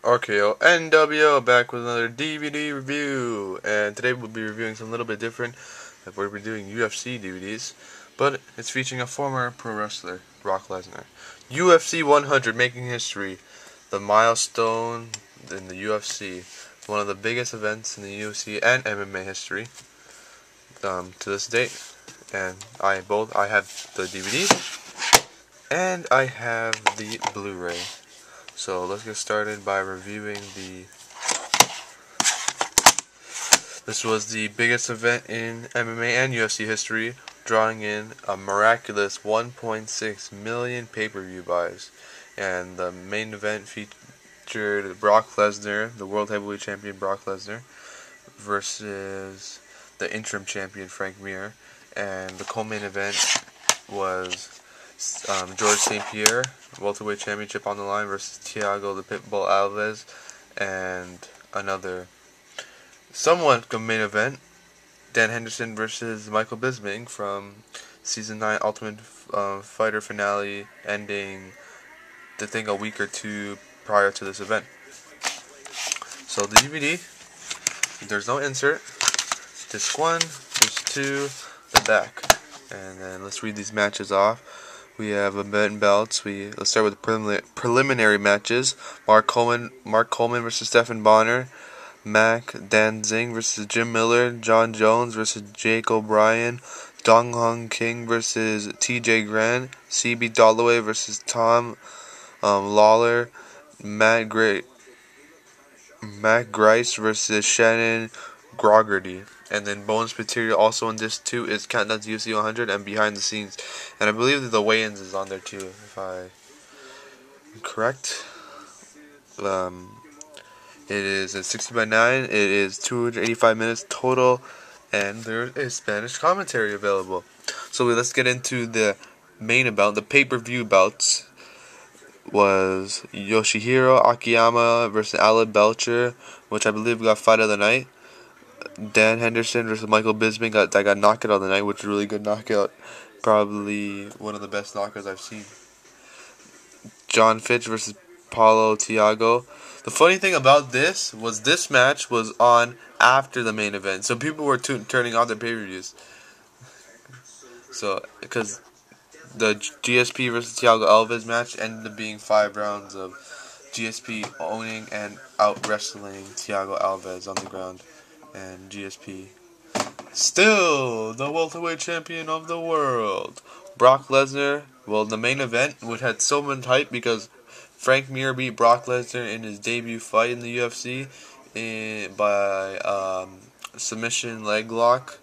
RKO NWO back with another DVD review, and today we'll be reviewing something a little bit different. We're doing UFC DVDs, but it's featuring a former pro wrestler, Brock Lesnar. UFC 100, making history, the milestone in the UFC, one of the biggest events in the UFC and MMA history to this date. And I have the DVD and I have the Blu-ray. So let's get started by reviewing This was the biggest event in MMA and UFC history, drawing in a miraculous 1.6 million pay-per-view buys. And the main event featured Brock Lesnar, the World Heavyweight Champion Brock Lesnar, versus the interim champion Frank Mir. And the co-main event was George St-Pierre, welterweight championship on the line, versus Thiago the Pitbull Alves, and another somewhat good main event, Dan Henderson versus Michael Bisping from Season 9 Ultimate Fighter finale, ending I think a week or two prior to this event. So the DVD, there's no insert, disc 1, disc 2, the back. And then let's read these matches off. We have event belts. Let's start with the preliminary matches. Mark Coleman versus Stephen Bonner. Mac Danzig versus Jim Miller. John Jones versus Jake O'Brien. Dong Hong King versus TJ Grant. CB Dollaway versus Tom Lawler. Matt Grice versus Shannon Grogarty. And then bonus material also on disc 2 is Countdown to UFC 100 and behind the scenes. And I believe that the weigh-ins is on there too, if I'm correct. It is a 60x9. It is 285 minutes total, and there is Spanish commentary available. So let's get into the main event. The pay-per-view bouts was Yoshihiro Akiyama versus Alan Belcher, which I believe got fight of the night. Dan Henderson versus Michael Bisping got knockout of the night, which is a really good knockout. Probably one of the best knockouts I've seen. John Fitch versus Paulo Thiago. The funny thing about this match was on after the main event, so people were turning off their pay-per-views. So, because the GSP versus Thiago Alves match ended up being 5 rounds of GSP owning and out-wrestling Thiago Alves on the ground. And GSP, still the welterweight champion of the world. Brock Lesnar, well, the main event, which had so much hype because Frank Mir beat Brock Lesnar in his debut fight in the UFC by submission leg lock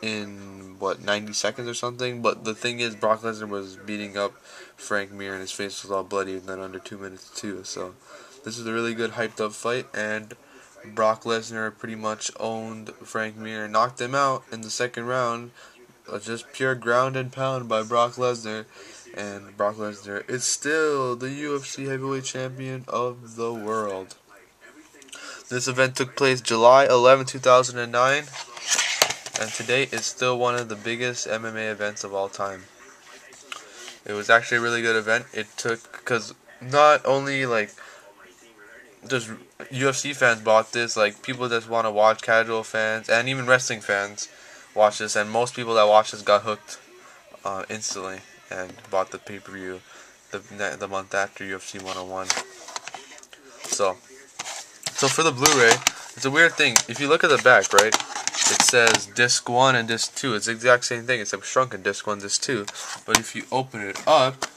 in 90 seconds or something. But the thing is, Brock Lesnar was beating up Frank Mir and his face was all bloody, and then under 2 minutes too. So this is a really good hyped up fight, and Brock Lesnar pretty much owned Frank Mir and knocked him out in the second round. Just pure ground and pound by Brock Lesnar. And Brock Lesnar is still the UFC heavyweight champion of the world. This event took place July 11, 2009. And today is still one of the biggest MMA events of all time. It was actually a really good event. It took, because not only just UFC fans bought this, people that want to watch, casual fans, and even wrestling fans watch this, and most people that watch this got hooked instantly and bought the pay-per-view the month after UFC 101. So for the Blu-ray, it's a weird thing. If you look at the back, right, it says disc 1 and disc 2. It's the exact same thing except shrunken, disc 1, disc 2. But if you open it up,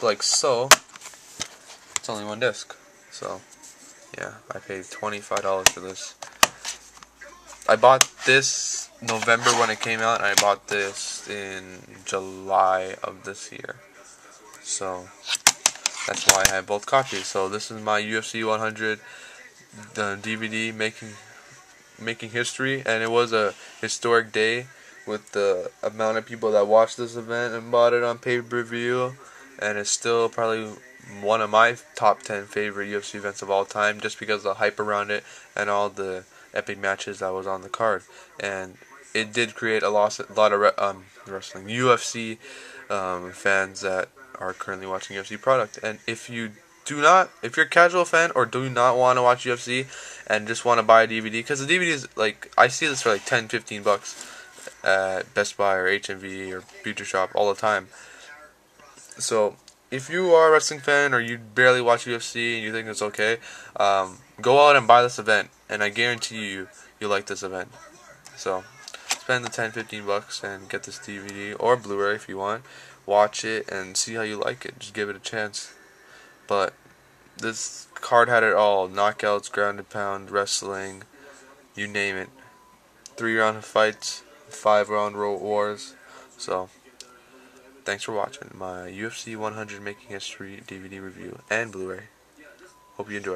like so, it's only one disc. So yeah, I paid $25 for this. I bought this November when it came out, and I bought this in July of this year. So that's why I have both copies. So this is my UFC 100 DVD making history, and it was a historic day with the amount of people that watched this event and bought it on pay-per-view, and it's still probably one of my top 10 favorite UFC events of all time, just because of the hype around it and all the epic matches that was on the card. And it did create a lot of wrestling UFC fans that are currently watching UFC product. And if you're a casual fan or do not want to watch UFC and just want to buy a DVD, because the DVD is like, I see this for like 10, 15 bucks at Best Buy or HMV or Future Shop all the time. So if you are a wrestling fan or you barely watch UFC and you think it's okay, go out and buy this event, and I guarantee you like this event. So spend the 10, 15 bucks and get this DVD or Blu-ray if you want. Watch it and see how you like it. Just give it a chance. But this card had it all: knockouts, ground and pound, wrestling, you name it. 3-round fights, 5-round wars. So thanks for watching my UFC 100 Making History DVD review and Blu-ray. Hope you enjoyed.